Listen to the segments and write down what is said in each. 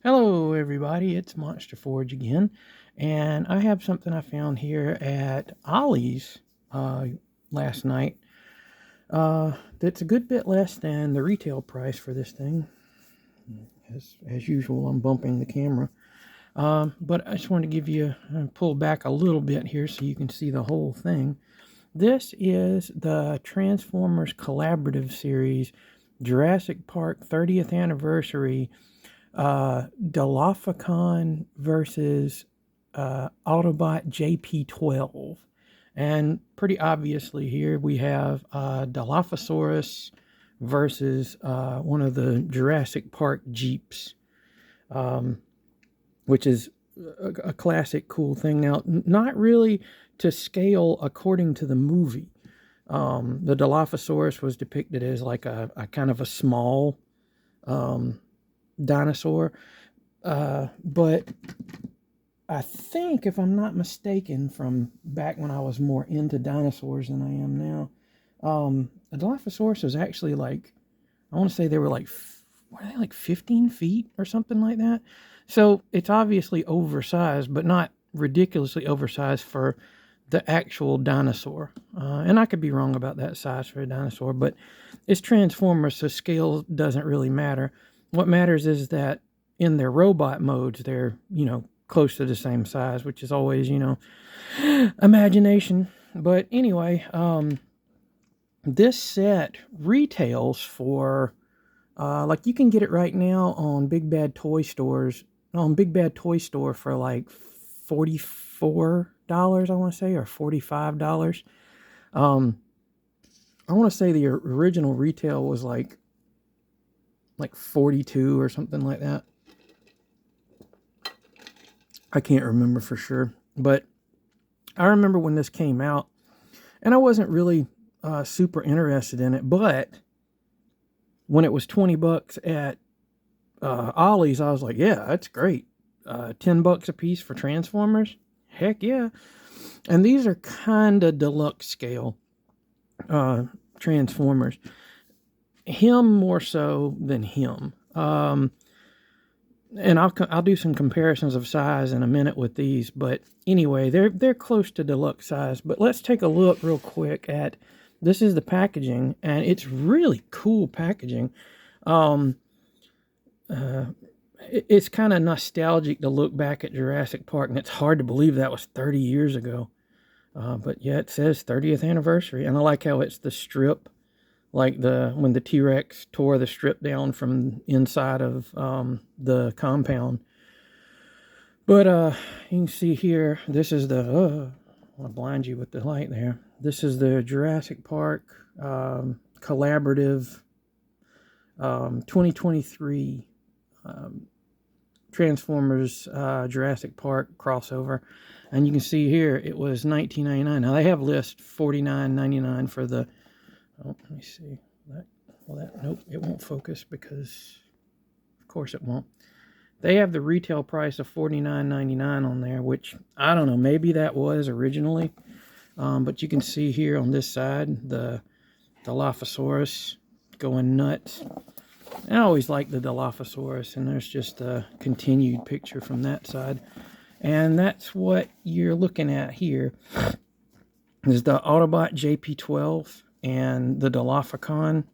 Hello everybody, it's Monster Forge again, and I have something I found here at Ollie's last night that's a good bit less than the retail price for this thing. As usual, I'm bumping the camera, but I just wanted to give you, pull back a little bit here so you can see the whole thing. This is the Transformers Collaborative Series Jurassic Park 30th Anniversary Dilophocon versus Autobot JP12. And pretty obviously here we have Dilophosaurus versus one of the Jurassic Park Jeeps, which is a classic cool thing. Now, not really to scale according to the movie. The Dilophosaurus was depicted as like a kind of a small dinosaur, but I think, if I'm not mistaken, from back when I was more into dinosaurs than I am now, a Dilophosaurus was actually like, I want to say they were like, what are they, like 15 feet or something like that? So it's obviously oversized, but not ridiculously oversized for the actual dinosaur. And I could be wrong about that size for a dinosaur, but it's Transformers, so scale doesn't really matter. What matters is that in their robot modes, they're, close to the same size, which is always, imagination. But anyway, this set retails for, like, you can get it right now on Big Bad Toy Stores, on Big Bad Toy Store for like $44, I want to say, or $45. I want to say the original retail was like 42 or something like that. I can't remember for sure, but I remember when this came out, and I wasn't really super interested in it, but when it was $20 at Ollie's, I was like, yeah, that's great. $10 a piece for Transformers? Heck yeah. And these are kind of deluxe scale Transformers. Him more so than him. And I'll do some comparisons of size in a minute with these, but anyway, they're close to deluxe size. But let's take a look real quick at, this is the packaging, and it's really cool packaging. It's kind of nostalgic to look back at Jurassic Park, and it's hard to believe that was 30 years ago. But yeah, it says 30th anniversary, and I like how it's the strip, like when the T-Rex tore the strip down from inside of the compound. But you can see here, this is the, I want to blind you with the light there. This is the Jurassic Park Collaborative 2023 Transformers Jurassic Park crossover. And you can see here, it was $19.99. Now, they have list $49.99 for the, oh, let me see. Nope, it won't focus because, of course it won't. They have the retail price of $49.99 on there, which, I don't know, maybe that was originally. But you can see here on this side, the Dilophosaurus going nuts. I always like the Dilophosaurus, and there's just a continued picture from that side. And that's what you're looking at here, is the Autobot JP12 and the Dilophocon.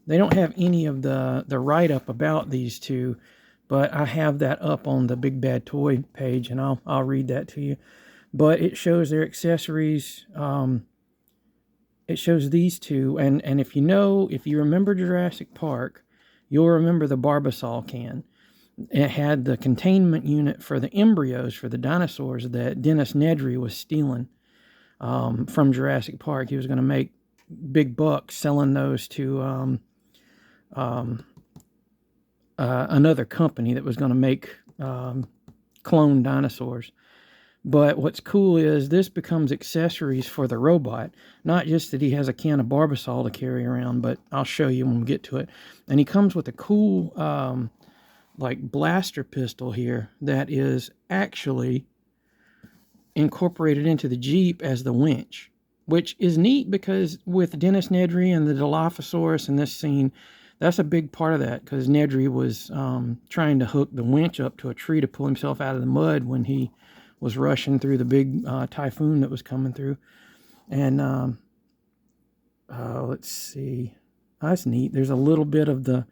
They don't have any of the write-up about these two, but I have that up on the Big Bad Toy page, and I'll read that to you. But it shows their accessories. It shows these two, and if you remember Jurassic Park, you'll remember the Barbasol can. It had the containment unit for the embryos for the dinosaurs that Dennis Nedry was stealing from Jurassic Park. He was going to make big bucks selling those to another company that was going to make clone dinosaurs. But what's cool is this becomes accessories for the robot. Not just that he has a can of Barbasol to carry around, but I'll show you when we get to it. And he comes with a cool like blaster pistol here that is actually incorporated into the Jeep as the winch, which is neat because with Dennis Nedry and the Dilophosaurus in this scene, that's a big part of that, because Nedry was trying to hook the winch up to a tree to pull himself out of the mud when he was rushing through the big typhoon that was coming through. And let's see. That's neat. There's a little bit of the...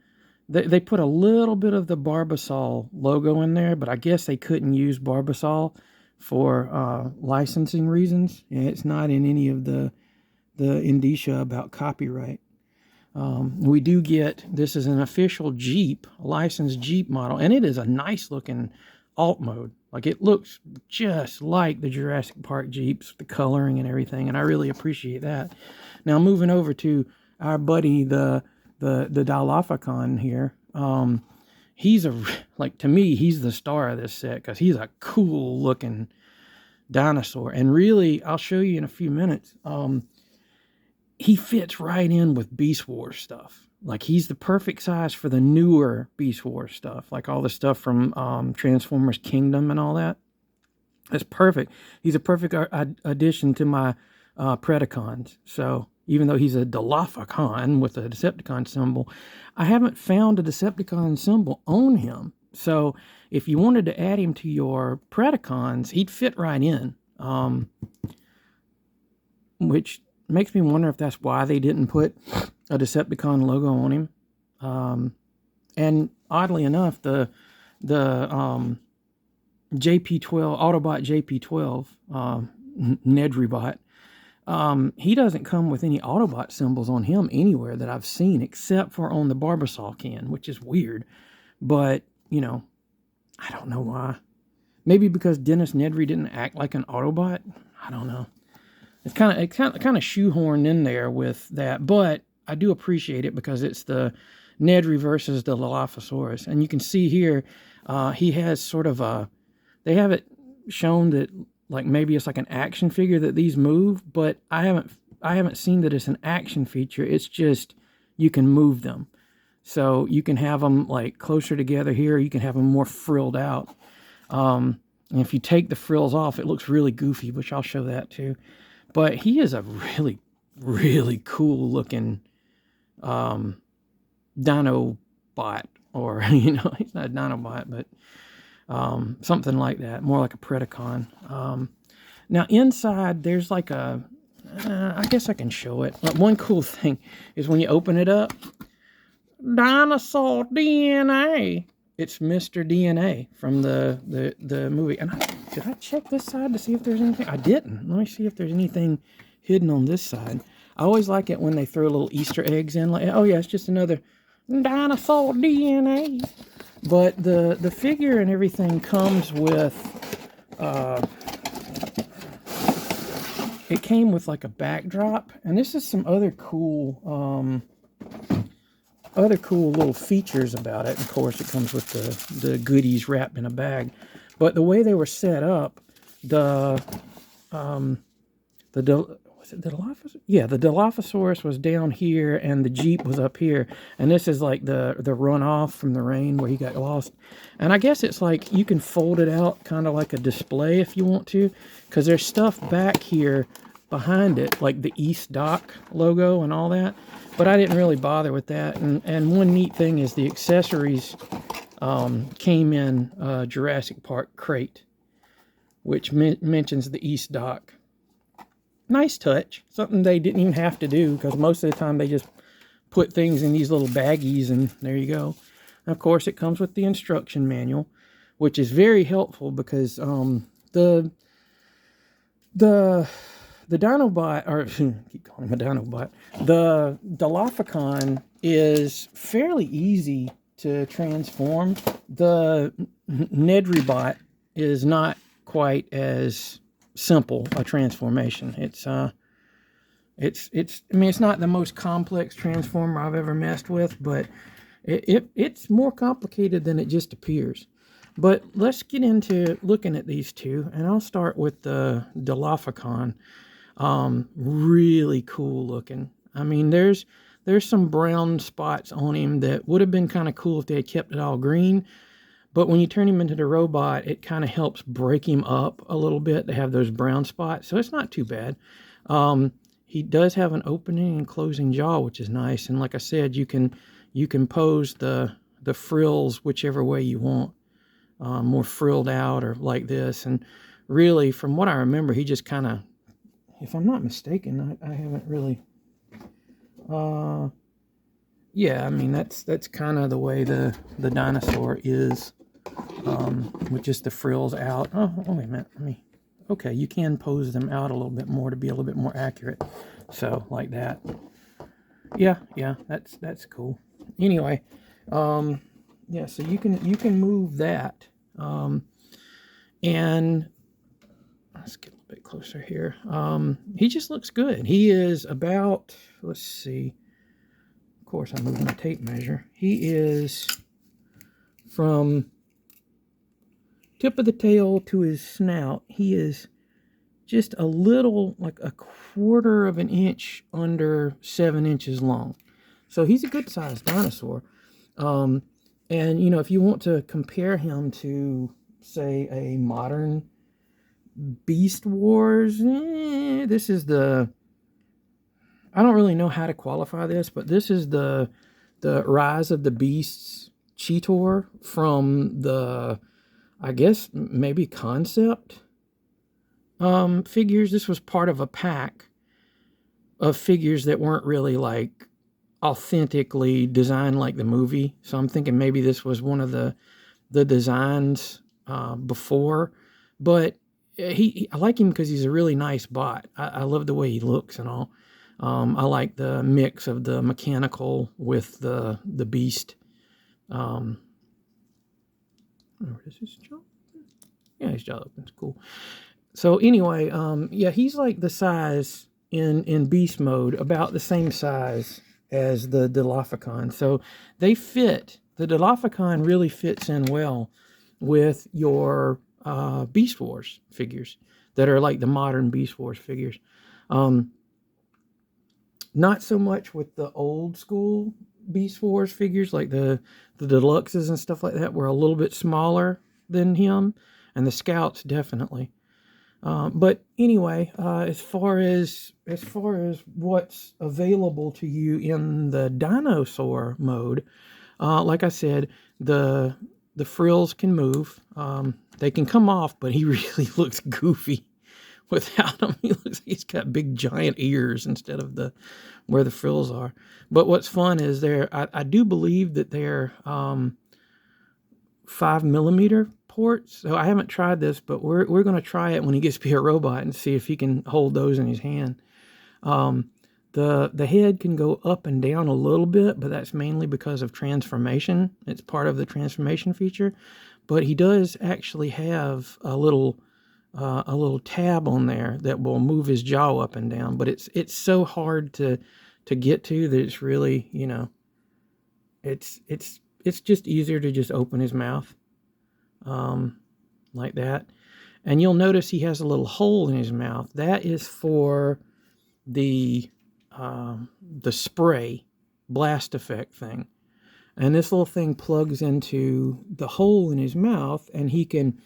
They put a little bit of the Barbasol logo in there, but I guess they couldn't use Barbasol for licensing reasons. And it's not in any of the indicia about copyright. We do get, this is an official Jeep, a licensed Jeep model, and it is a nice looking alt mode. Like, it looks just like the Jurassic Park Jeeps, the coloring and everything, and I really appreciate that. Now, moving over to our buddy, the Dilophocon here. He's to me, he's the star of this set, because he's a cool looking dinosaur. And really, I'll show you in a few minutes, he fits right in with Beast Wars stuff. Like, he's the perfect size for the newer Beast Wars stuff, like all the stuff from Transformers Kingdom and all that. It's perfect. He's a perfect addition to my Predacons. So even though he's a Dilophocon with a Decepticon symbol, I haven't found a Decepticon symbol on him. So if you wanted to add him to your Predacons, he'd fit right in. Which makes me wonder if that's why they didn't put a Decepticon logo on him. And oddly enough, the JP12, Autobot JP12, Nedrybot, he doesn't come with any Autobot symbols on him anywhere that I've seen, except for on the Barbasol can, which is weird. But, you know, I don't know why. Maybe because Dennis Nedry didn't act like an Autobot? I don't know. It's kind of shoehorned in there with that, but I do appreciate it because it's the Nedry versus the Dilophosaurus. And you can see here, he has sort of they have it shown that, like, maybe it's like an action figure that these move, but I haven't seen that it's an action feature. It's just you can move them. So you can have them like closer together here. You can have them more frilled out. And if you take the frills off, it looks really goofy, which I'll show that too. But he is a really, really cool looking Dinobot, or, you know, he's not a Dinobot, but something like that, more like a Predacon. Now inside there's like a, I guess I can show it. One cool thing is when you open it up, dinosaur DNA. It's Mr. DNA from the movie. And did I check this side to see if there's anything? I didn't. Let me see if there's anything hidden on this side. I always like it when they throw little Easter eggs in. Like, oh yeah, it's just another dinosaur DNA. But the figure and everything comes with, it came with like a backdrop. And this is some other cool little features about it. Of course, it comes with the goodies wrapped in a bag. But the way they were set up, the Dilophosaurus was down here and the Jeep was up here. And this is like the runoff from the rain where he got lost. And I guess it's like you can fold it out kind of like a display if you want to, because there's stuff back here behind it, like the East Dock logo and all that. But I didn't really bother with that. And one neat thing is the accessories came in a Jurassic Park crate, which mentions the East Dock. Nice touch. Something they didn't even have to do, because most of the time they just put things in these little baggies and there you go. And of course, it comes with the instruction manual, which is very helpful because the Dinobot, or keep calling him a Dinobot, the Dilophocon is fairly easy to transform. The Nedrybot is not quite as simple a transformation. It's I mean, it's not the most complex transformer I've ever messed with, but it's more complicated than it just appears. But let's get into looking at these two, and I'll start with the Dilophocon. Really cool looking. I mean, there's some brown spots on him that would have been kind of cool if they had kept it all green. But when you turn him into the robot, it kind of helps break him up a little bit to have those brown spots. So it's not too bad. He does have an opening and closing jaw, which is nice. And like I said, you can you can pose the frills whichever way you want, more frilled out or like this. And really, from what I remember, he just kind of, if I'm not mistaken, I haven't really, yeah, I mean, that's kind of the way the dinosaur is, with just the frills out. Oh, wait a minute, okay, you can pose them out a little bit more to be a little bit more accurate. So, like that. Yeah, that's cool. Anyway, yeah, so you can move that, and let's get a little bit closer here. He just looks good. He is about, let's see, of course I moved my tape measure. He is from tip of the tail to his snout, he is just a little, like a quarter of an inch under 7 inches long. So he's a good sized dinosaur. And, you know, if you want to compare him to, say, a modern Beast Wars, this is the, I don't really know how to qualify this, but this is the Rise of the Beasts Cheetor from the, I guess, maybe concept figures. This was part of a pack of figures that weren't really like authentically designed like the movie. So I'm thinking maybe this was one of the designs before. But I like him because he's a really nice bot. I love the way he looks and all. I like the mix of the mechanical with the beast. Does his jaw open? Yeah, his jaw opens. Cool. So anyway, yeah, he's like the size in beast mode, about the same size as the Dilophocon. So they fit. The Dilophocon really fits in well with your Beast Wars figures that are like the modern Beast Wars figures. Not so much with the old school Beast Wars figures, like the deluxes and stuff like that were a little bit smaller than him, and the scouts definitely. But anyway, as far as what's available to you in the dinosaur mode, like I said, the frills can move. They can come off, but he really looks goofy without them. He looks like he's got big giant ears instead of where the frills are. But what's fun is I do believe that they're 5mm ports. So I haven't tried this, but we're going to try it when he gets to be a robot and see if he can hold those in his hand. The head can go up and down a little bit, but that's mainly because of transformation. It's part of the transformation feature. But he does actually have a little tab on there that will move his jaw up and down. But it's so hard to get to that it's really, you know, it's just easier to just open his mouth like that. And you'll notice he has a little hole in his mouth. That is for the spray blast effect thing. And this little thing plugs into the hole in his mouth, and he can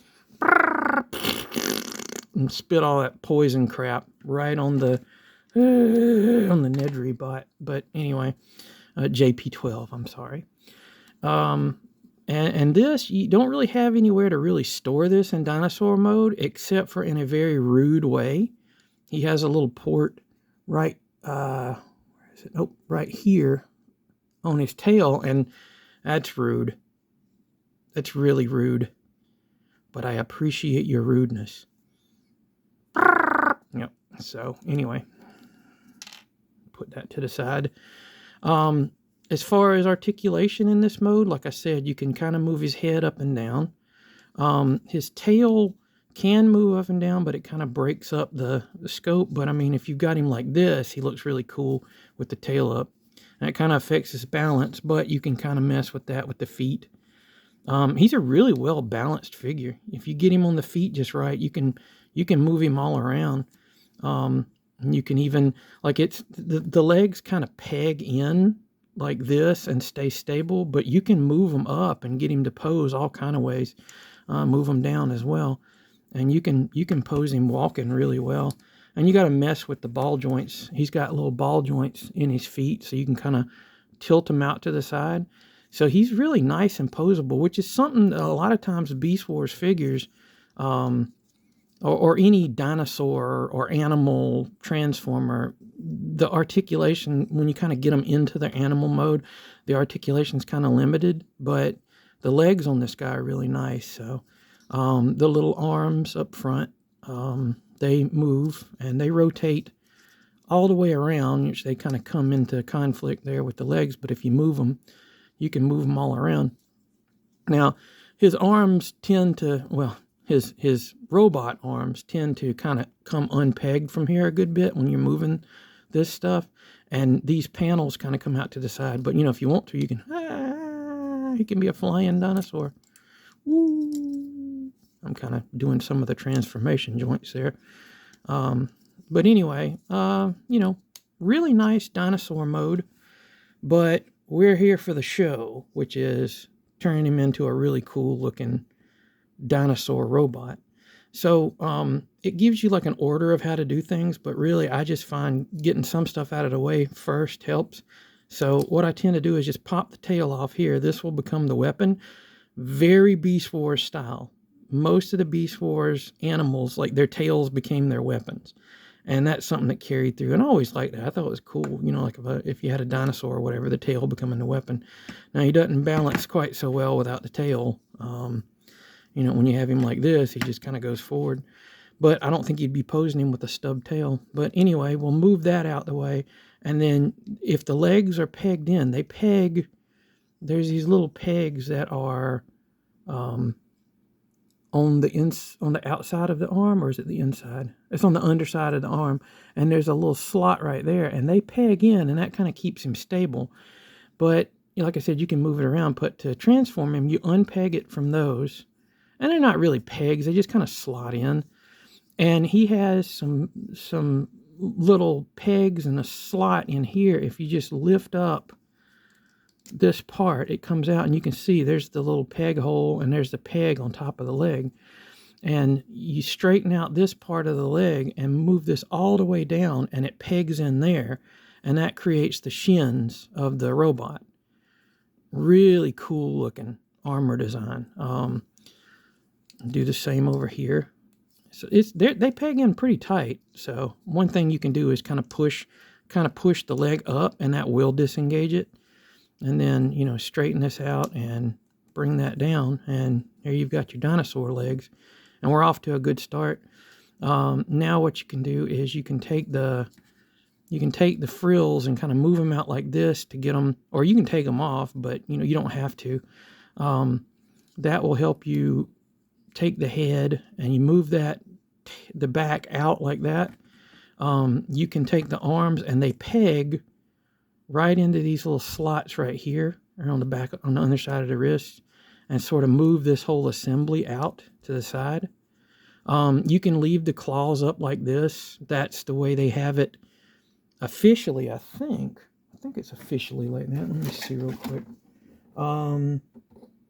and spit all that poison crap right on the Nedry bot. But anyway, JP12, I'm sorry. And this, you don't really have anywhere to really store this in dinosaur mode, except for in a very rude way. He has a little port right, where is it? Oh, right here on his tail, and that's rude. That's really rude. But I appreciate your rudeness. Yep. So anyway, put that to the side. As far as articulation in this mode, like I said, you can kind of move his head up and down. His tail can move up and down, but it kind of breaks up the scope. But I mean, if you've got him like this, he looks really cool with the tail up. And it kind of affects his balance, but you can kind of mess with that with the feet. He's a really well balanced figure. If you get him on the feet just right, you can move him all around. You can even, like, it's the legs kind of peg in like this and stay stable, but you can move them up and get him to pose all kind of ways. Move them down as well, and you can pose him walking really well. And you got to mess with the ball joints. He's got little ball joints in his feet, so you can kind of tilt him out to the side. So he's really nice and posable, which is something that a lot of times Beast Wars figures, or any dinosaur or animal transformer, the articulation, when you kind of get them into the animal mode, the articulation's kind of limited, but the legs on this guy are really nice. So the little arms up front, they move and they rotate all the way around, which they kind of come into conflict there with the legs, but if you move them, you can move them all around. Now, his arms tend to, well, his robot arms tend to kind of come unpegged from here a good bit when you're moving this stuff, and these panels kind of come out to the side. But, you know, if you want to, you can, he can be a flying dinosaur. Woo! I'm kind of doing some of the transformation joints there. But anyway, you know, really nice dinosaur mode, but we're here for the show, which is turning him into a really cool looking dinosaur robot. So it gives you like an order of how to do things, but really I just find getting some stuff out of the way first helps. So what I tend to do is just pop the tail off here. This will become the weapon. Very Beast Wars style. Most of the Beast Wars animals, like their tails became their weapons. And that's something that carried through. And I always liked that. I thought it was cool, you know, like if you had a dinosaur or whatever, the tail becoming the weapon. Now, he doesn't balance quite so well without the tail. You know, when you have him like this, he just kind of goes forward. But I don't think you'd be posing him with a stub tail. But anyway, we'll move that out the way. And then if the legs are pegged in, they peg, there's these little pegs that are on the outside of the arm, or is it the inside? It's on the underside of the arm, and there's a little slot right there, and they peg in, and that kind of keeps him stable. But you know, like I said, you can move it around, but to transform him, you unpeg it from those, and they're not really pegs, they just kind of slot in. And he has some little pegs and a slot in here. If you just lift up this part, it comes out, and you can see there's the little peg hole, and there's the peg on top of the leg. And you straighten out this part of the leg and move this all the way down, and it pegs in there, and that creates the shins of the robot. Really cool looking armor design. Do the same over here. So they peg in pretty tight. So one thing you can do is kind of push the leg up, and that will disengage it. And then, you know, straighten this out and bring that down, and there you've got your dinosaur legs, and we're off to a good start. Now what you can do is you can take the frills and kind of move them out like this to get them, or you can take them off, but you know, you don't have to. That will help you take the head, and you move the back out like that. You can take the arms, and they peg right into these little slots right here, around the back, on the underside of the wrist, and sort of move this whole assembly out to the side. You can leave the claws up like this. That's the way they have it officially, I think. I think it's officially like that. Let me see real quick.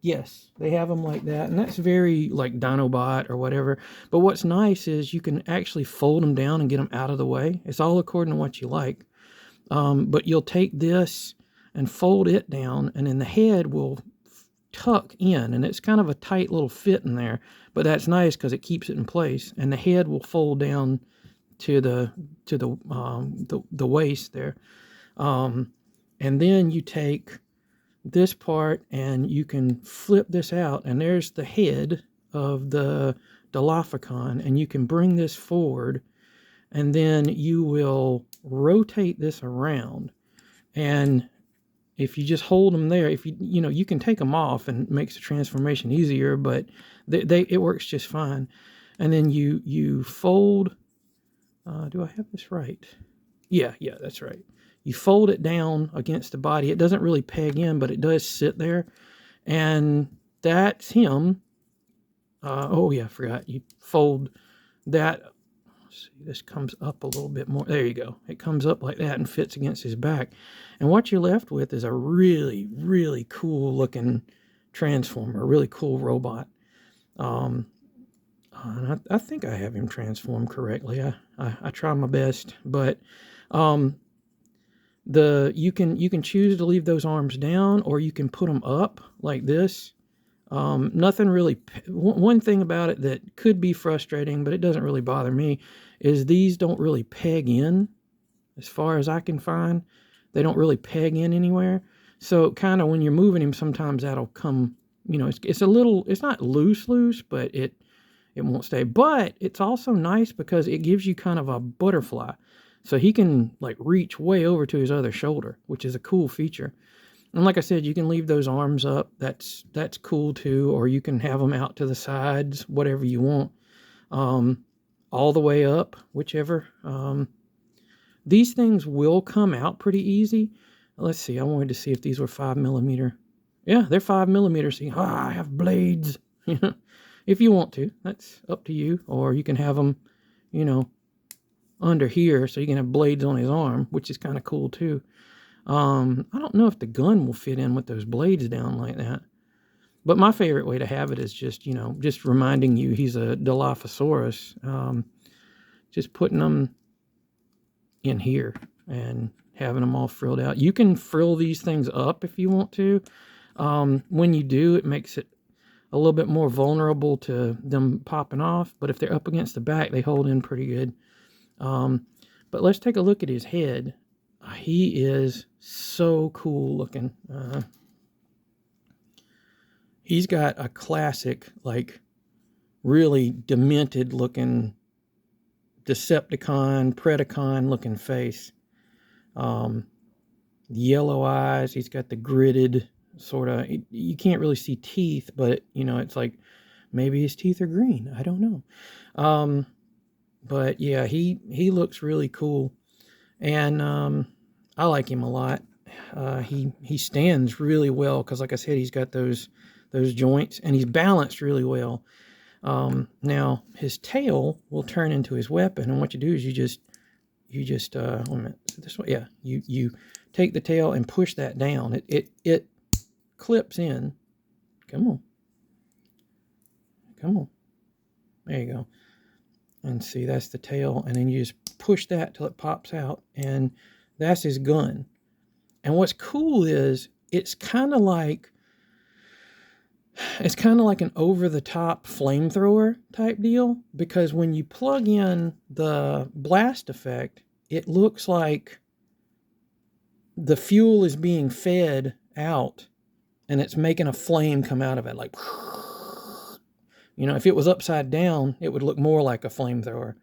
Yes, they have them like that, and that's very like Dinobot or whatever. But what's nice is you can actually fold them down and get them out of the way. It's all according to what you like. But you'll take this and fold it down, and then the head will tuck in, and it's kind of a tight little fit in there, but that's nice because it keeps it in place, and the head will fold down to the waist there. And then you take this part, and you can flip this out, and there's the head of the Dilophocon, and you can bring this forward, and then you will rotate this around. And if you just hold them there, if you know, you can take them off, and it makes the transformation easier, but it works just fine. And then you fold, do I have this right? Yeah, that's right. You fold it down against the body. It doesn't really peg in, but it does sit there. And that's him. Oh yeah, I forgot. You fold that. See, this comes up a little bit more. There you go. It comes up like that and fits against his back. And what you're left with is a really, really cool looking transformer, a really cool robot. And I think I have him transformed correctly. I try my best, but You can choose to leave those arms down, or you can put them up like this. Nothing really. One thing about it that could be frustrating, but it doesn't really bother me, is these don't really peg in. As far as I can find, they don't really peg in anywhere. So kind of when you're moving him, sometimes that'll come. You know, it's a little. It's not loose, but it won't stay. But it's also nice because it gives you kind of a butterfly. So he can like reach way over to his other shoulder, which is a cool feature. And like I said, you can leave those arms up. That's cool too. Or you can have them out to the sides, whatever you want. All the way up, whichever. These things will come out pretty easy. Let's see. I wanted to see if these were 5mm. Yeah, they're 5mm. See, I have blades. If you want to, that's up to you. Or you can have them, you know, under here, so you can have blades on his arm, which is kind of cool too. I don't know if the gun will fit in with those blades down like that, but my favorite way to have it is just, you know, just reminding you he's a Dilophosaurus. Just putting them in here and having them all frilled out. You can frill these things up if you want to. When you do, it makes it a little bit more vulnerable to them popping off, but if they're up against the back, they hold in pretty good. But let's take a look at his head. He is so cool looking. He's got a classic, like, really demented looking Decepticon, Predacon looking face. Yellow eyes. He's got the gritted sort of, you can't really see teeth, but, you know, it's like maybe his teeth are green. I don't know. But yeah, he looks really cool, and I like him a lot. He stands really well because, like I said, he's got those joints, and he's balanced really well. Now his tail will turn into his weapon, and what you do is you just wait a minute, this way, yeah, you take the tail and push that down. It clips in. Come on, there you go. And see, that's the tail, and then you just push that till it pops out, and that's his gun. And what's cool is it's kind of like an over-the-top flamethrower type deal, because when you plug in the blast effect, it looks like the fuel is being fed out, and it's making a flame come out of it, like. You know, if it was upside down, it would look more like a flamethrower.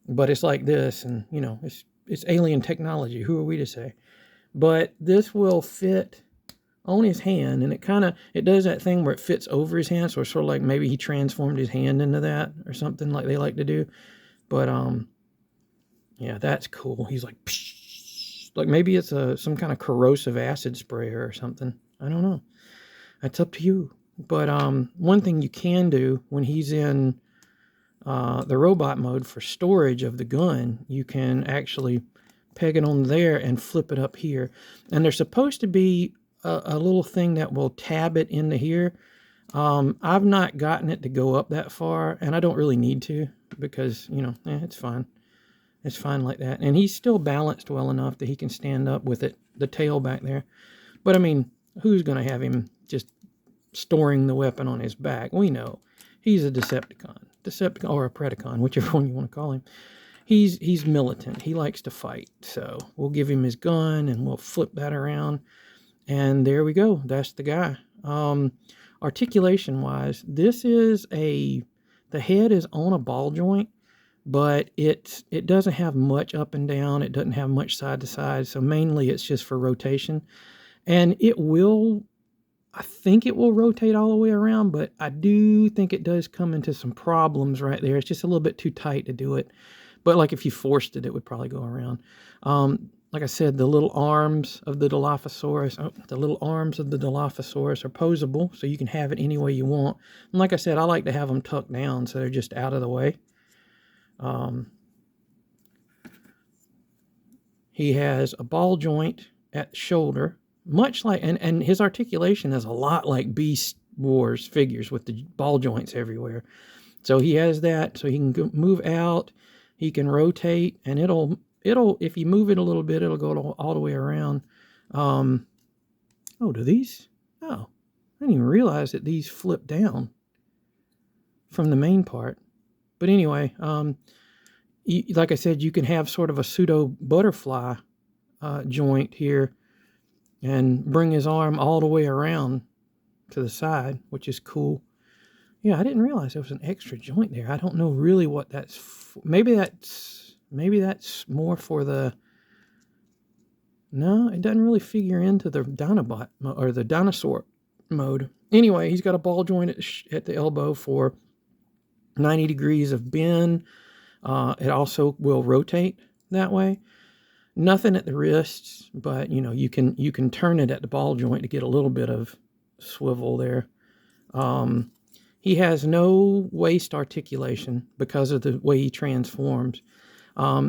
But it's like this, and, you know, it's alien technology. Who are we to say? But this will fit on his hand, and it does that thing where it fits over his hand, so it's sort of like maybe he transformed his hand into that or something like they like to do. But, yeah, that's cool. He's like, psh, like maybe it's some kind of corrosive acid sprayer or something. I don't know. That's up to you. But one thing you can do when he's in the robot mode for storage of the gun, you can actually peg it on there and flip it up here. And there's supposed to be a little thing that will tab it into here. I've not gotten it to go up that far, and I don't really need to because, you know, it's fine. It's fine like that. And he's still balanced well enough that he can stand up with the tail back there. But, I mean, who's going to have him just storing the weapon on his back? We know he's a Decepticon or a Predacon, whichever one you want to call him. He's militant. He likes to fight. So we'll give him his gun and we'll flip that around, and there we go. That's the guy. Articulation wise, the head is on a ball joint, but it doesn't have much up and down. It doesn't have much side to side. So mainly it's just for rotation, and I think it will rotate all the way around, but I do think it does come into some problems right there. It's just a little bit too tight to do it. But like if you forced it, it would probably go around. Like I said, the little arms of the Dilophosaurus are posable, so you can have it any way you want. And like I said, I like to have them tucked down so they're just out of the way. He has a ball joint at the shoulder, much like, and his articulation is a lot like Beast Wars figures with the ball joints everywhere. So he has that, so he can move out, he can rotate, and it'll it'll, if you move it a little bit, it'll go all the way around. Oh, do these? Oh, I didn't even realize that these flip down from the main part. But anyway, like I said, you can have sort of a pseudo butterfly joint here and bring his arm all the way around to the side, which is cool. Yeah, I didn't realize there was an extra joint there. I don't know really what that's for. Maybe that's more for the... No, it doesn't really figure into the Dinobot or the dinosaur mode. Anyway, he's got a ball joint at the elbow for 90 degrees of bend. It also will rotate that way. Nothing at the wrists, but you know, you can turn it at the ball joint to get a little bit of swivel there. He has no waist articulation because of the way he transforms.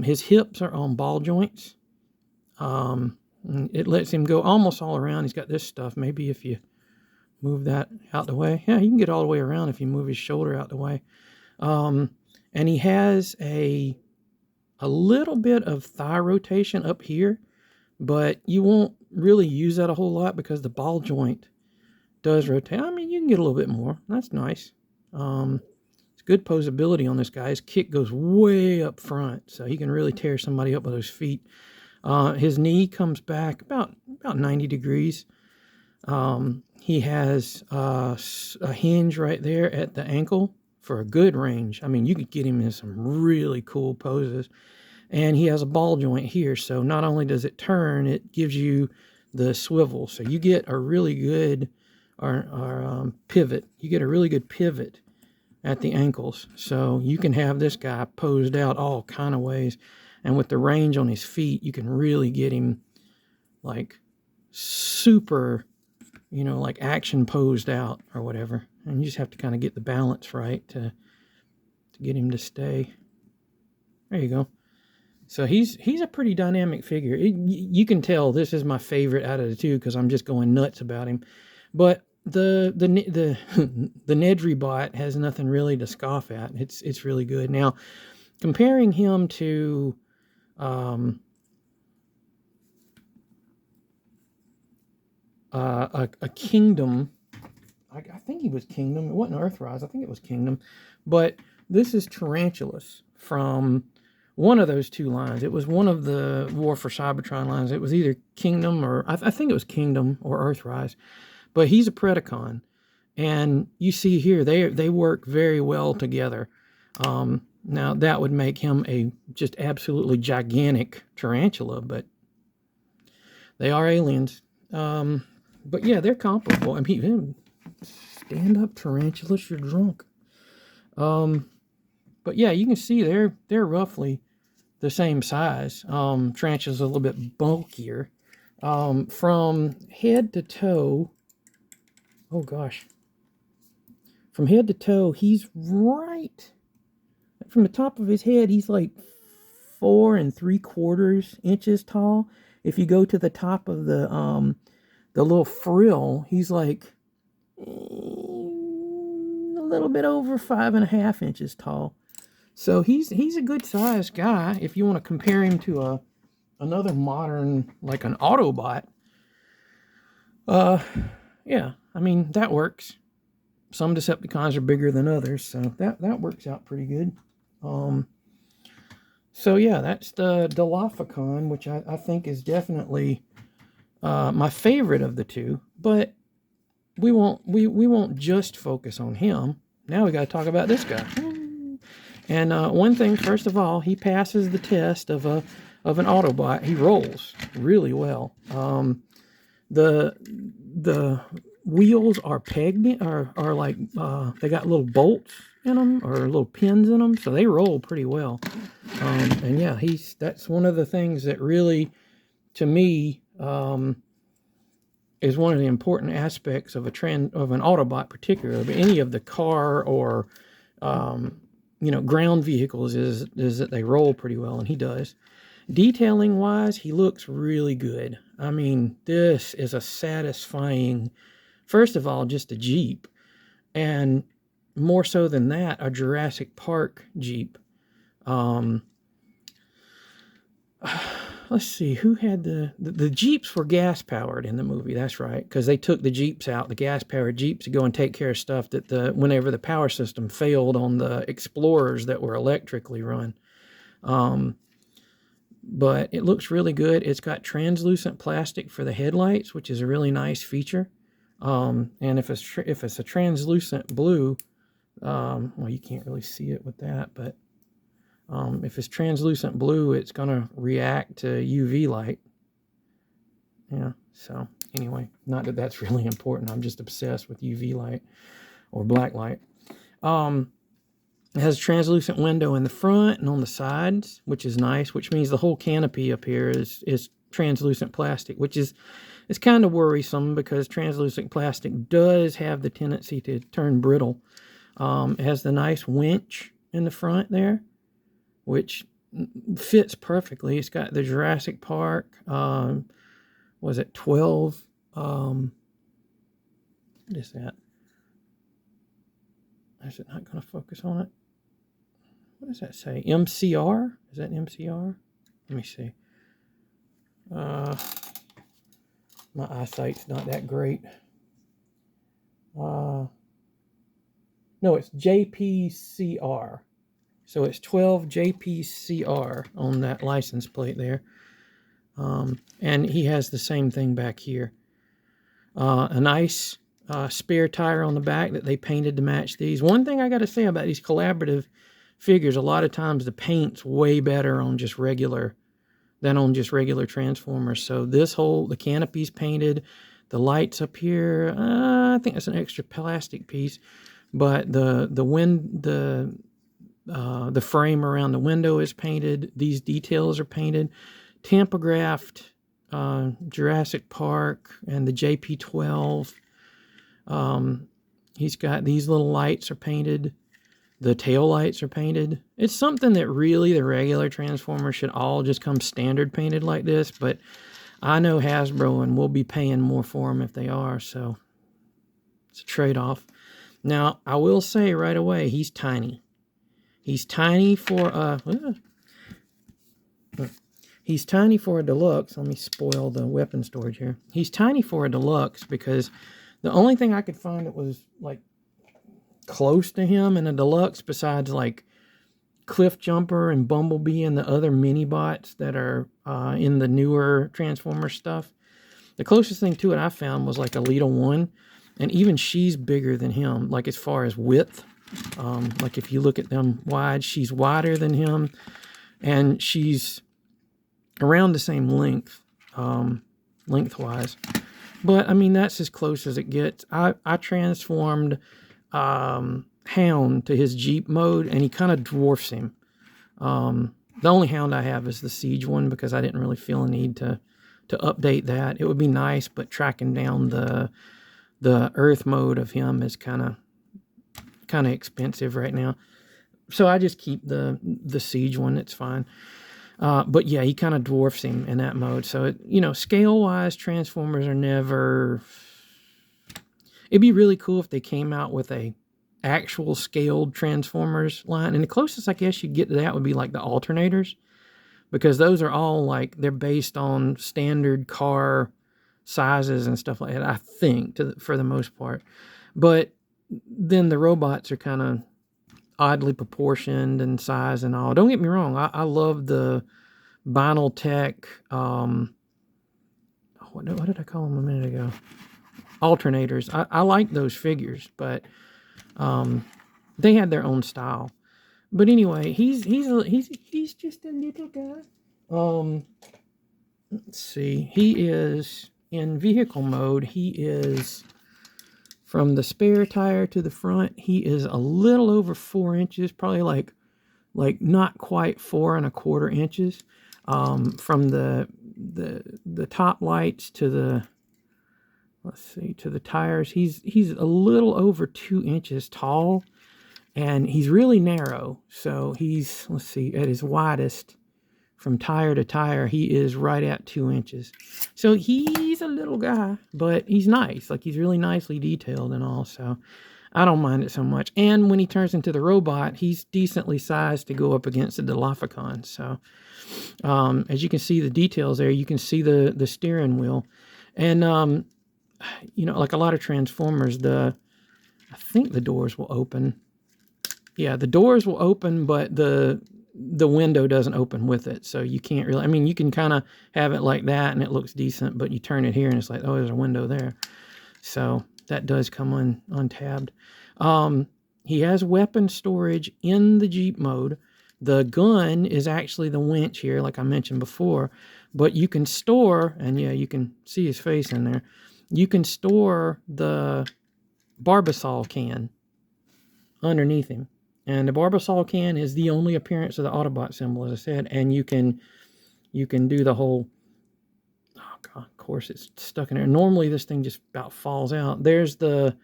His hips are on ball joints. It lets him go almost all around. He's got this stuff. Maybe if you move that out the way. Yeah, he can get all the way around if you move his shoulder out the way. And he has a little bit of thigh rotation up here, but you won't really use that a whole lot because the ball joint does rotate. I mean, you can get a little bit more. That's nice. It's good posability on this guy. His kick goes way up front, so he can really tear somebody up with those feet. His knee comes back about 90 degrees. He has a hinge right there at the ankle for a good range. I mean, you could get him in some really cool poses. And he has a ball joint here, so not only does it turn, it gives you the swivel. So you get a really good pivot. You get a really good pivot at the ankles. So you can have this guy posed out all kind of ways. And with the range on his feet, you can really get him like super, you know, like action posed out or whatever. And you just have to kind of get the balance right to get him to stay. There you go. So he's a pretty dynamic figure. You can tell this is my favorite out of the two because I'm just going nuts about him. But the Nedry bot has nothing really to scoff at. It's really good. Now, comparing him to a Kingdom, I think he was Kingdom. It wasn't Earthrise. I think it was Kingdom. But this is Tarantulas from one of those two lines. It was one of the War for Cybertron lines. It was either Kingdom or... I think it was Kingdom or Earthrise. But he's a Predacon. And you see here, they work very well together. Now, that would make him a just absolutely gigantic tarantula, but they are aliens. But yeah, they're comparable. I mean, stand-up tarantulas, you're drunk. But yeah, you can see they're roughly the same size. Tarantula's a little bit bulkier. From head to toe, oh gosh. From head to toe, he's right... From the top of his head, he's like 4 3/4 inches tall. If you go to the top of the little frill, he's like a little bit over 5.5 inches tall. So he's a good sized guy. If you want to compare him to another modern, like an Autobot, yeah, I mean that works. Some Decepticons are bigger than others, so that works out pretty good. So yeah, that's the Dilophocon, which I think is definitely my favorite of the two. But we won't just focus on him. Now we got to talk about this guy. And one thing, first of all, he passes the test of an Autobot. He rolls really well. The wheels are pegged, are like they got little bolts in them or little pins in them, so they roll pretty well. And yeah, that's one of the things that really, to me, is one of the important aspects of an Autobot, particularly, but any of the car or ground vehicles is that they roll pretty well, and he does. Detailing wise, he looks really good. I mean, this is a satisfying, first of all, just a Jeep, and more so than that, a Jurassic Park Jeep. let's see, who had the Jeeps were gas powered in the movie. That's right, because they took the Jeeps out, the gas powered Jeeps, to go and take care of stuff that whenever the power system failed on the Explorers that were electrically run. But it looks really good. It's got translucent plastic for the headlights, which is a really nice feature. And if it's a translucent blue, well, you can't really see it with that, but if it's translucent blue, it's going to react to UV light. Yeah, so anyway, not that that's really important. I'm just obsessed with UV light or black light. It has a translucent window in the front and on the sides, which is nice, which means the whole canopy up here is translucent plastic, which is kind of worrisome because translucent plastic does have the tendency to turn brittle. It has the nice winch in the front there, which fits perfectly. It's got the Jurassic Park, was it 12? What is that? Is it not going to focus on it? What does that say? MCR? Is that MCR? Let me see. My eyesight's not that great. No, it's JPCR. So it's 12 JPCR on that license plate there. And he has the same thing back here. A nice spare tire on the back that they painted to match these. One thing I got to say about these collaborative figures, a lot of times the paint's way better on just regular than on just regular Transformers. So the canopy's painted, the lights up here, I think that's an extra plastic piece, but the frame around the window is painted. These details are painted. Tampographed Jurassic Park and the JP12. He's got these little lights are painted. The tail lights are painted. It's something that really the regular Transformers should all just come standard painted like this, but I know Hasbro and we'll be paying more for them if they are, so it's a trade-off. Now, I will say right away, he's tiny. He's tiny for a deluxe. Let me spoil the weapon storage here. He's tiny for a deluxe because the only thing I could find that was like close to him in a deluxe, besides like Cliff Jumper and Bumblebee and the other mini bots that are in the newer Transformer stuff, the closest thing to it I found was like Alita 1, and even she's bigger than him, like as far as width. Like if you look at them wide, she's wider than him, and she's around the same length, lengthwise. But I mean, that's as close as it gets. I transformed Hound to his Jeep mode, and he kind of dwarfs him. The only Hound I have is the Siege one because I didn't really feel a need to update that. It would be nice, but tracking down the Earth mode of him is kind of expensive right now. So I just keep the Siege one. It's fine. But yeah, he kind of dwarfs him in that mode. So, scale-wise, Transformers are never... It'd be really cool if they came out with a actual scaled Transformers line. And the closest I guess you'd get to that would be like the alternators. Because those are all like, they're based on standard car sizes and stuff like that, I think, for the most part. But then the robots are kind of oddly proportioned in size and all. Don't get me wrong, I love the Vinyl Tech, what did I call them a minute ago? Alternators. I like those figures, but they had their own style. But anyway, he's just a little guy. Let's see. He is in vehicle mode. He is from the spare tire to the front. He is a little over 4 inches, probably like not quite 4 1/4 inches. From the top lights to the to the tires, he's a little over 2 inches tall, and he's really narrow. So he's, let's see, at his widest from tire to tire, he is right at 2 inches. So he's a little guy, but he's nice. Like, he's really nicely detailed and all. So I don't mind it so much. And when he turns into the robot, he's decently sized to go up against the Dilophocon. So as you can see the details there, you can see the steering wheel. And, you know, like a lot of Transformers, I think the doors will open. Yeah, the doors will open, but the window doesn't open with it. So you can't really, I mean, you can kind of have it like that and it looks decent, but you turn it here and it's like, oh, there's a window there. So that does come untabbed. He has weapon storage in the Jeep mode. The gun is actually the winch here, like I mentioned before, but you can store, and yeah, you can see his face in there. You can store the Barbasol can underneath him. And the Barbasol can is the only appearance of the Autobot symbol, as I said, and you can do the whole, oh God, of course it's stuck in there. Normally this thing just about falls out. There's the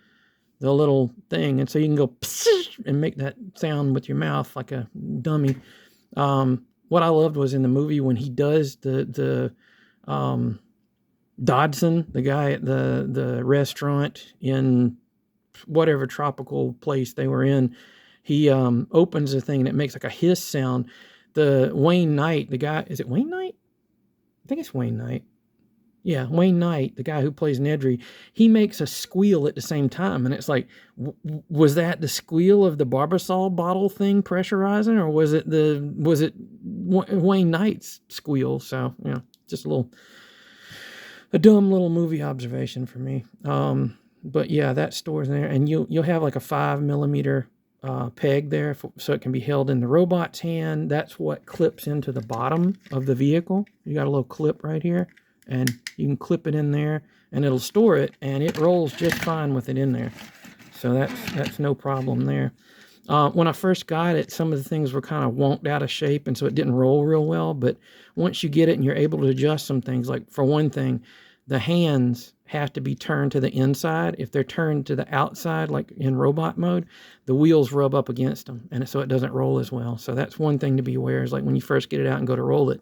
little thing, and so you can go and make that sound with your mouth like a dummy. What I loved was in the movie when he does the Dodson, the guy at the restaurant in whatever tropical place they were in, he opens the thing and it makes like a hiss sound. The Wayne Knight, the guy, is it Wayne Knight? I think it's Wayne Knight. Yeah, Wayne Knight, the guy who plays Nedry, he makes a squeal at the same time. And it's like, was that the squeal of the Barbasol bottle thing pressurizing, or was it Wayne Knight's squeal? So, you know, just a dumb little movie observation for me. But yeah, that stores in there, and you'll have like a 5mm peg there so it can be held in the robot's hand. That's what clips into the bottom of the vehicle. You got a little clip right here, and you can clip it in there and it'll store it, and it rolls just fine with it in there. So that's no problem there. When I first got it, some of the things were kind of wonked out of shape, and so it didn't roll real well. But once you get it and you're able to adjust some things, like for one thing, the hands have to be turned to the inside. If they're turned to the outside, like in robot mode, the wheels rub up against them, and so it doesn't roll as well. So that's one thing to be aware, is like when you first get it out and go to roll it,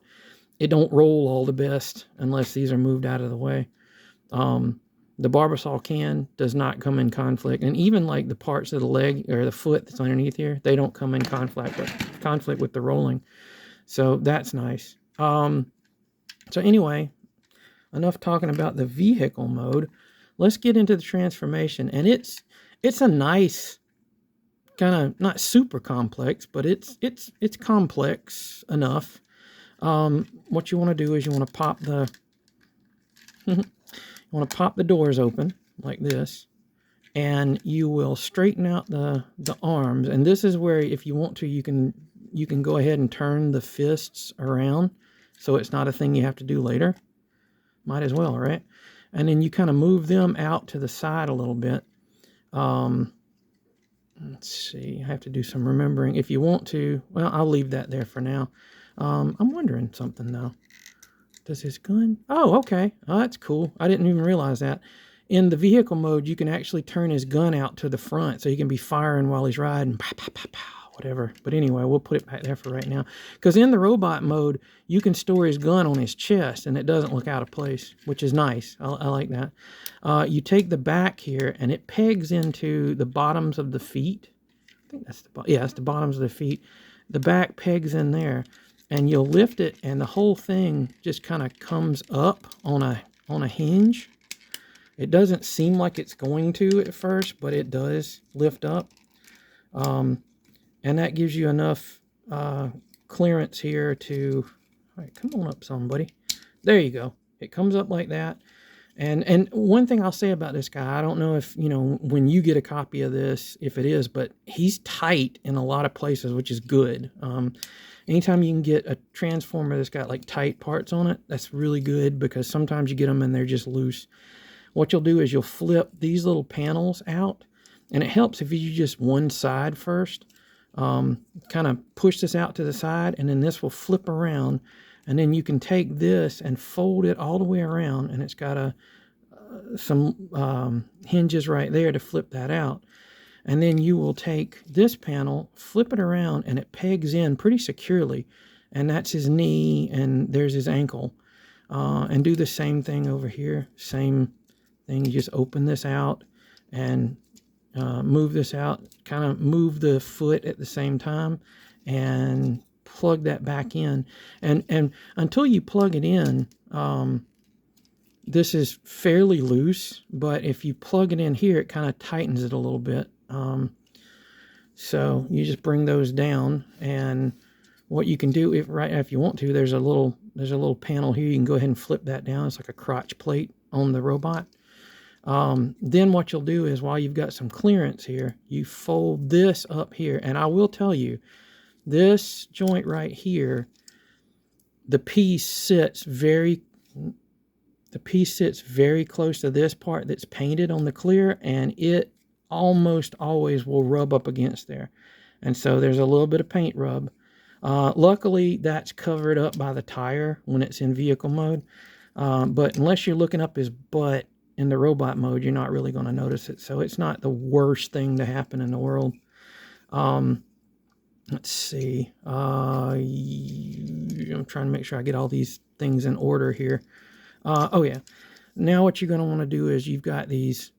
it don't roll all the best unless these are moved out of the way. The Barbasol can does not come in conflict, and even like the parts of the leg or the foot that's underneath here, they don't come in conflict with the rolling. So that's nice. So anyway, enough talking about the vehicle mode. Let's get into the transformation, and it's a nice kind of, not super complex, but it's complex enough. What you want to do is you want to pop the doors open like this, and you will straighten out the arms. And this is where, if you want to, you can go ahead and turn the fists around, so it's not a thing you have to do later. Might as well, right? And then you kind of move them out to the side a little bit. Let's see, I have to do some remembering. If you want to, well, I'll leave that there for now. I'm wondering something though. Does his gun? Oh, okay. Oh, that's cool. I didn't even realize that. In the vehicle mode, you can actually turn his gun out to the front, so he can be firing while he's riding. Pow, pow, pow, pow, whatever. But anyway, we'll put it back there for right now. Because in the robot mode, you can store his gun on his chest, and it doesn't look out of place, which is nice. I like that. You take the back here, and it pegs into the bottoms of the feet. I think that's that's the bottoms of the feet. The back pegs in there, and you'll lift it, and the whole thing just kind of comes up on a hinge. It doesn't seem like it's going to at first, but it does lift up. And that gives you enough clearance here to, all right, come on up, somebody. There you go. It comes up like that. And one thing I'll say about this guy, I don't know if, you know, when you get a copy of this, if it is, but he's tight in a lot of places, which is good. Anytime you can get a transformer that's got like tight parts on it, that's really good, because sometimes you get them and they're just loose. What you'll do is you'll flip these little panels out, and it helps if you do just one side first. Kind of push this out to the side, and then this will flip around, and then you can take this and fold it all the way around, and it's got some hinges right there to flip that out. And then you will take this panel, flip it around, and it pegs in pretty securely. And that's his knee, and there's his ankle. And do the same thing over here. Same thing, you just open this out, and move this out, kind of move the foot at the same time, and plug that back in. And until you plug it in, this is fairly loose, but if you plug it in here, it kind of tightens it a little bit. So you just bring those down, and what you can do, if you want to, there's a little panel here. You can go ahead and flip that down. It's like a crotch plate on the robot. Then what you'll do is, while you've got some clearance here, you fold this up here. And I will tell you, this joint right here, the piece sits very close to this part that's painted on the clear, and it almost always will rub up against there. And so there's a little bit of paint rub. Luckily, that's covered up by the tire when it's in vehicle mode. But unless you're looking up his butt in the robot mode, you're not really going to notice it. So it's not the worst thing to happen in the world. Let's see. I'm trying to make sure I get all these things in order here. Oh yeah. Now what you're going to want to do is, you've got these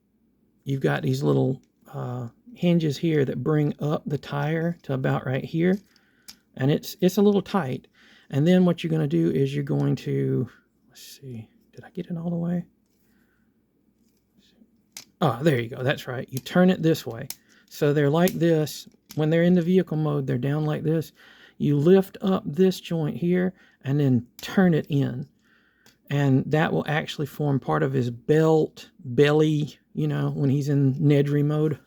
little hinges here that bring up the tire to about right here. And it's a little tight. And then what you're going to do is, you're going to, let's see, did I get it all the way? Oh, there you go. That's right. You turn it this way. So they're like this. When they're in the vehicle mode, they're down like this. You lift up this joint here and then turn it in. And that will actually form part of his belly, you know, when he's in Nedry mode.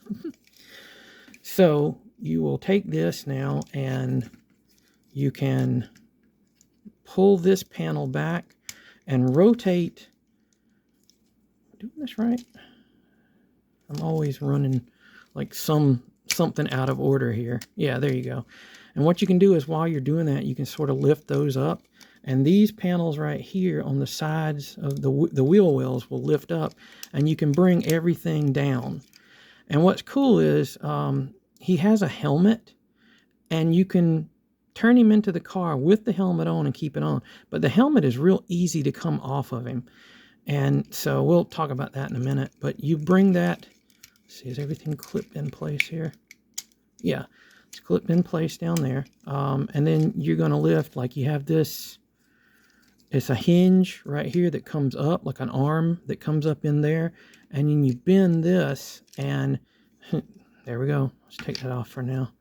So you will take this now, and you can pull this panel back and rotate. Am I doing this right? I'm always running like something out of order here. Yeah, there you go. And what you can do is, while you're doing that, you can sort of lift those up. And these panels right here on the sides of the wheel wells will lift up, and you can bring everything down. And what's cool is, he has a helmet, and you can turn him into the car with the helmet on and keep it on. But the helmet is real easy to come off of him. And so we'll talk about that in a minute. But you bring that, let's see, is everything clipped in place here? Yeah, it's clipped in place down there. And then you're going to lift, like you have this, it's a hinge right here that comes up, like an arm that comes up in there. And then you bend this, and there we go. Let's take that off for now.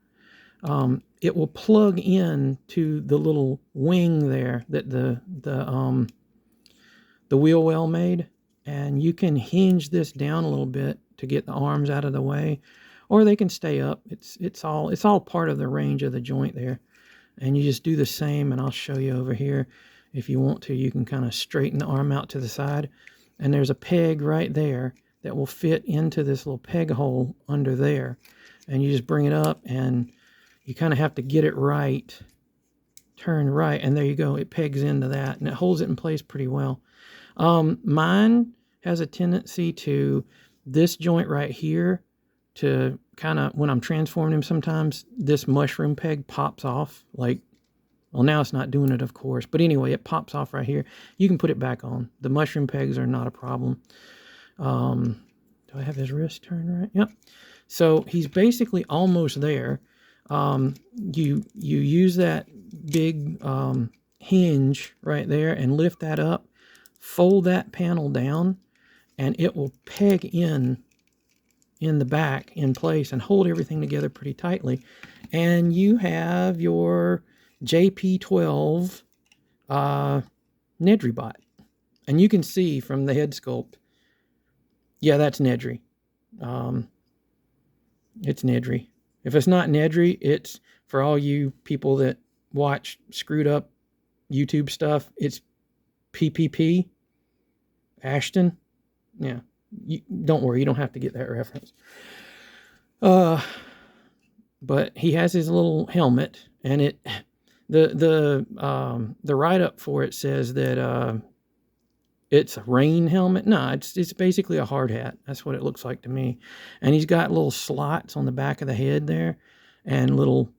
It will plug in to the little wing there that the wheel well made, and you can hinge this down a little bit to get the arms out of the way, or they can stay up. It's all part of the range of the joint there. And you just do the same, and I'll show you over here. If you want to, you can kind of straighten the arm out to the side, and there's a peg right there that will fit into this little peg hole under there. And you just bring it up, and you kind of have to get it right, turn right, and there you go. It pegs into that, and it holds it in place pretty well. Mine has a tendency to, this joint right here, to kind of, when I'm transforming him, sometimes this mushroom peg pops off. Like, well, now it's not doing it, of course, but anyway, it pops off right here. You can put it back on. The mushroom pegs are not a problem. Do I have his wrist turned right? Yep. So he's basically almost there. You use that big hinge right there and lift that up, fold that panel down, and it will peg in the back in place and hold everything together pretty tightly. And you have your JP12 Nedry bot. And you can see from the head sculpt, yeah, that's Nedry. It's Nedry. If it's not Nedry, it's, for all you people that watch screwed up YouTube stuff, it's PPP Ashton. Yeah, don't worry, you don't have to get that reference. But he has his little helmet, and the write-up for it says that it's a rain helmet. No, it's basically a hard hat. That's what it looks like to me. And he's got little slots on the back of the head there, and little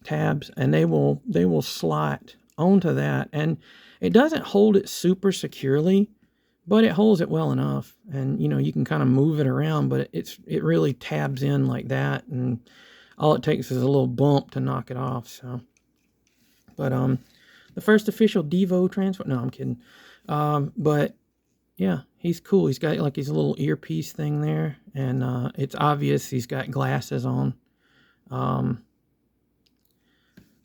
tabs, and they will slot onto that. And it doesn't hold it super securely, but it holds it well enough, and you know, you can kind of move it around, but it really tabs in like that, and all it takes is a little bump to knock it off. So, but the first official Devo transformer. No, I'm kidding. But yeah, he's cool. He's got like his little earpiece thing there, and it's obvious he's got glasses on.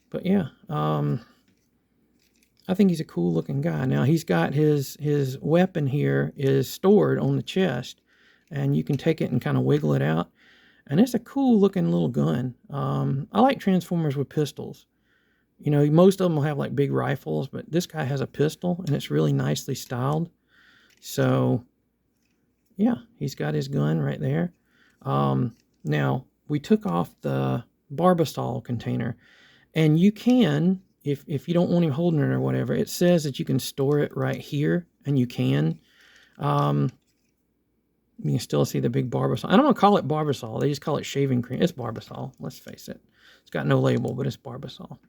But yeah, I think he's a cool looking guy. Now he's got his weapon here is stored on the chest, and you can take it and kind of wiggle it out. And it's a cool looking little gun. I like Transformers with pistols. You know, most of them will have like big rifles, but this guy has a pistol, and it's really nicely styled. So yeah, he's got his gun right there. Now we took off the Barbasol container, and you can, if you don't want him holding it or whatever, it says that you can store it right here, and you can. You can still see the big Barbasol. I don't want to call it Barbasol. They just call it shaving cream. It's Barbasol, let's face it. It's got no label, but it's Barbasol.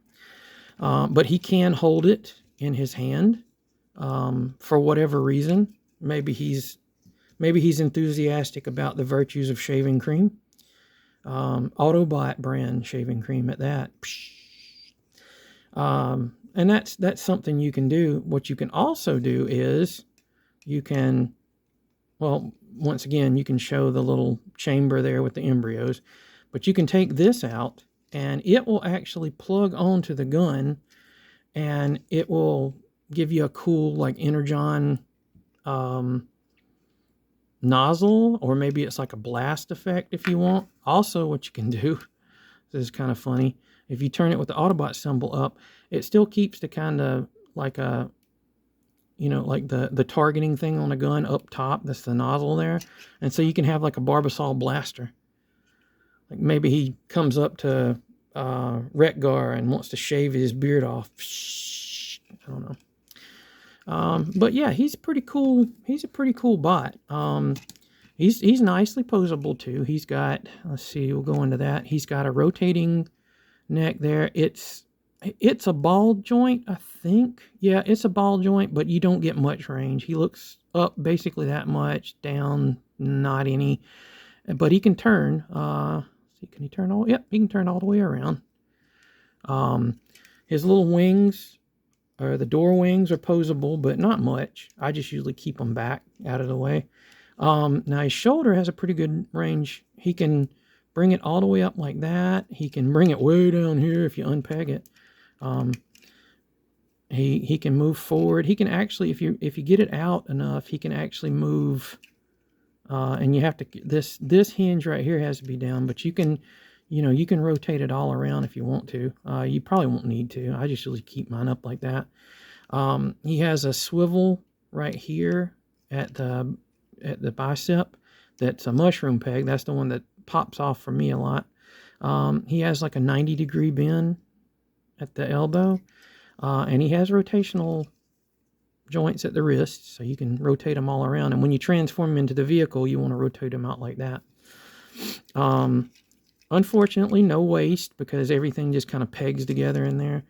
But he can hold it in his hand for whatever reason. Maybe he's enthusiastic about the virtues of shaving cream. Autobot brand shaving cream at that. And that's something you can do. What you can also do is you can, well, once again, you can show the little chamber there with the embryos, but you can take this out and it will actually plug onto the gun, and it will give you a cool like energon nozzle, or maybe it's like a blast effect if you want. Also, what you can do, this is kind of funny, if you turn it with the Autobot symbol up, it still keeps the kind of like a, you know, like the targeting thing on a gun up top. That's the nozzle there. And so you can have like a Barbasol blaster. Like maybe he comes up to Retgar and wants to shave his beard off. I don't know. But yeah, he's pretty cool. He's a pretty cool bot. He's nicely posable too. He's got, let's see, we'll go into that. He's got a rotating neck there. It's a ball joint, I think. Yeah, it's a ball joint, but you don't get much range. He looks up basically that much, down not any. But he can turn. See, can he turn all? Yep, he can turn all the way around. His little wings, or the door wings, are posable, but not much. I just usually keep them back out of the way. Now his shoulder has a pretty good range. He can bring it all the way up like that. He can bring it way down here if you unpeg it. He can move forward. He can actually, if you get it out enough, he can actually move. And you have to, this hinge right here has to be down, but you can, you know, you can rotate it all around if you want to. You probably won't need to. I just usually keep mine up like that. He has a swivel right here at the bicep. That's a mushroom peg. That's the one that pops off for me a lot. He has like a 90-degree bend at the elbow, and he has rotational joints at the wrist, so you can rotate them all around. And when you transform him into the vehicle, you want to rotate them out like that. Unfortunately, no waist, because everything just kind of pegs together in there.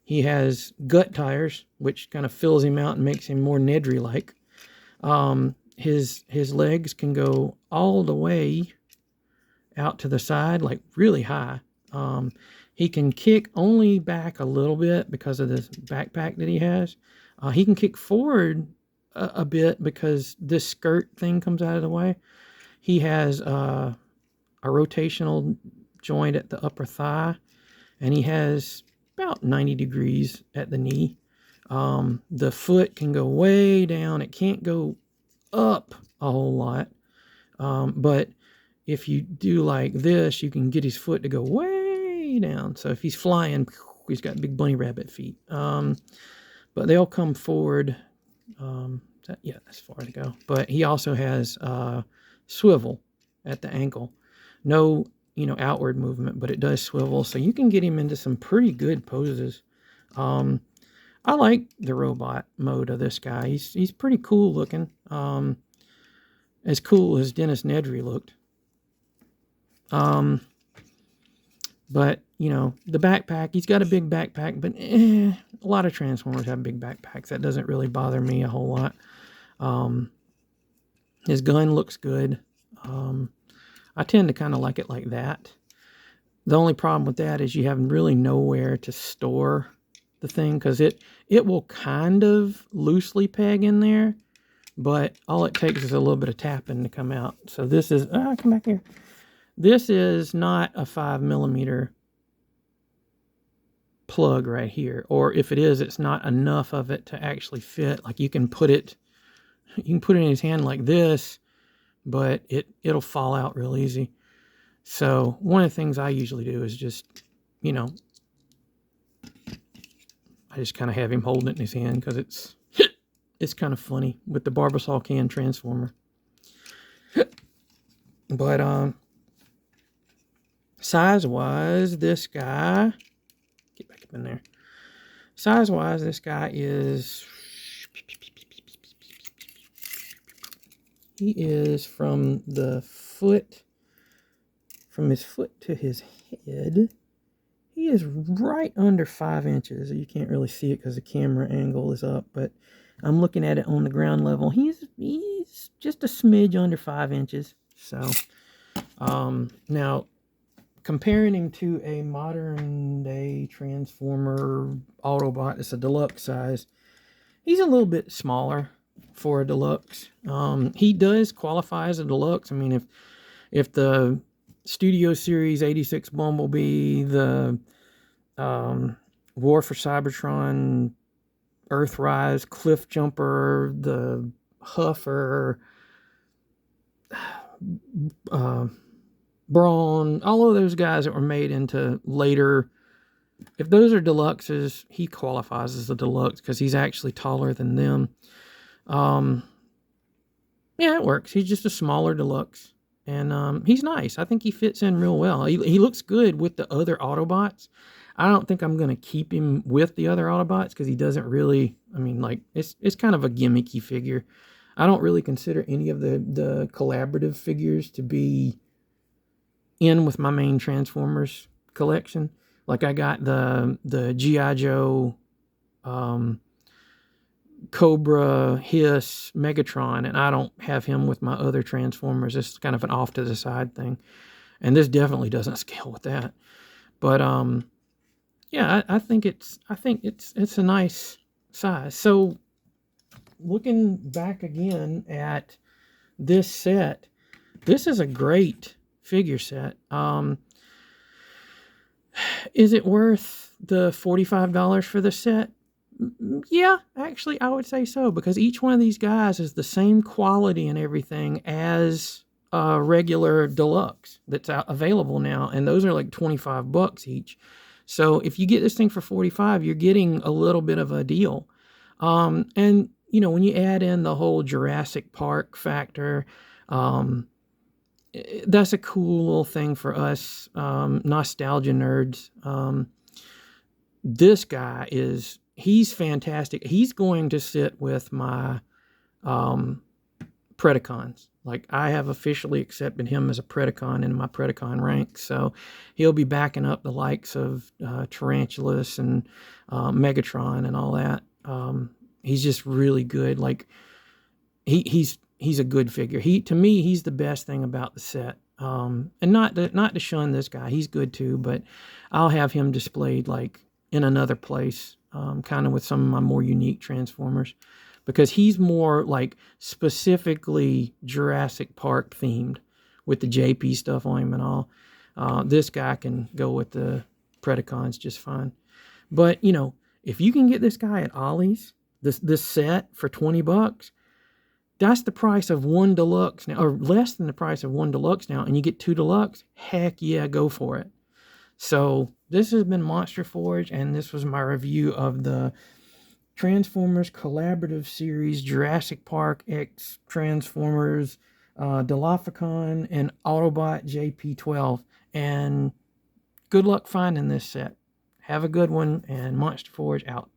He has gut tires, which kind of fills him out and makes him more Nedry-like. His legs can go all the way out to the side, like really high. He can kick only back a little bit because of this backpack that he has. He can kick forward a bit because this skirt thing comes out of the way. He has a rotational joint at the upper thigh, and he has about 90 degrees at the knee. The foot can go way down. It can't go up a whole lot. But if you do like this, you can get his foot to go way down. So if he's flying, he's got big bunny rabbit feet. But they'll come forward. Yeah, that's far to go. But he also has swivel at the ankle. No, you know, outward movement, but it does swivel. So you can get him into some pretty good poses. I like the robot mode of this guy. He's pretty cool looking. As cool as Dennis Nedry looked. But, you know, the backpack, he's got a big backpack, but a lot of Transformers have big backpacks. That doesn't really bother me a whole lot. His gun looks good. I tend to kind of like it like that. The only problem with that is you have really nowhere to store the thing, because it will kind of loosely peg in there, but all it takes is a little bit of tapping to come out. So this is, come back here. This is not a 5mm plug right here, or if it is, it's not enough of it to actually fit. Like you can put it in his hand like this, but it'll fall out real easy. So one of the things I usually do is just, you know, I just kind of have him holding it in his hand, because it's kind of funny with the Barbasol can transformer. But size-wise, this guy, get back up in there. Size-wise, this guy is, he is from his foot to his head. He is right under 5 inches. You can't really see it because the camera angle is up, but I'm looking at it on the ground level. He's just a smidge under 5 inches. So, now, comparing him to a modern day Transformer Autobot, it's a deluxe size. He's a little bit smaller for a deluxe. He does qualify as a deluxe. I mean, if the Studio Series 86 Bumblebee, the War for Cybertron, Earthrise, Cliff Jumper, the Huffer, Brawn, all of those guys that were made into later, if those are deluxes, he qualifies as a deluxe because he's actually taller than them. Yeah, it works. He's just a smaller deluxe. And he's nice. I think he fits in real well. He looks good with the other Autobots. I don't think I'm going to keep him with the other Autobots because he doesn't really, I mean, like, it's kind of a gimmicky figure. I don't really consider any of the collaborative figures to be in with my main Transformers collection. Like, I got the G.I. Joe, Cobra, Hiss, Megatron, and I don't have him with my other Transformers. It's kind of an off to the side thing, and this definitely doesn't scale with that. But yeah, I think it's a nice size. So looking back again at this set, this is a great figure set. Is it worth the $45 for the set? Yeah, actually, I would say so, because each one of these guys is the same quality and everything as a regular deluxe that's available now, and those are like $25 each. So if you get this thing for $45, you're getting a little bit of a deal. And you know, when you add in the whole Jurassic Park factor, that's a cool little thing for us nostalgia nerds. This guy he's fantastic. He's going to sit with my Predacons. Like, I have officially accepted him as a Predacon in my Predacon ranks. So he'll be backing up the likes of Tarantulas and Megatron and all that. He's just really good. Like, he's a good figure. To me, he's the best thing about the set. And not to shun this guy. He's good too, but I'll have him displayed like in another place. Kind of with some of my more unique Transformers, because he's more like specifically Jurassic Park themed with the JP stuff on him and all. This guy can go with the Predacons just fine. But, you know, if you can get this guy at Ollie's, this set for $20, that's the price of one deluxe now, or less than the price of one deluxe now, and you get two deluxe, heck yeah, go for it. So this has been Monster Forge, and this was my review of the Transformers Collaborative Series Jurassic Park X Transformers, Dilophocon, and Autobot JP12. And good luck finding this set. Have a good one, and Monster Forge out.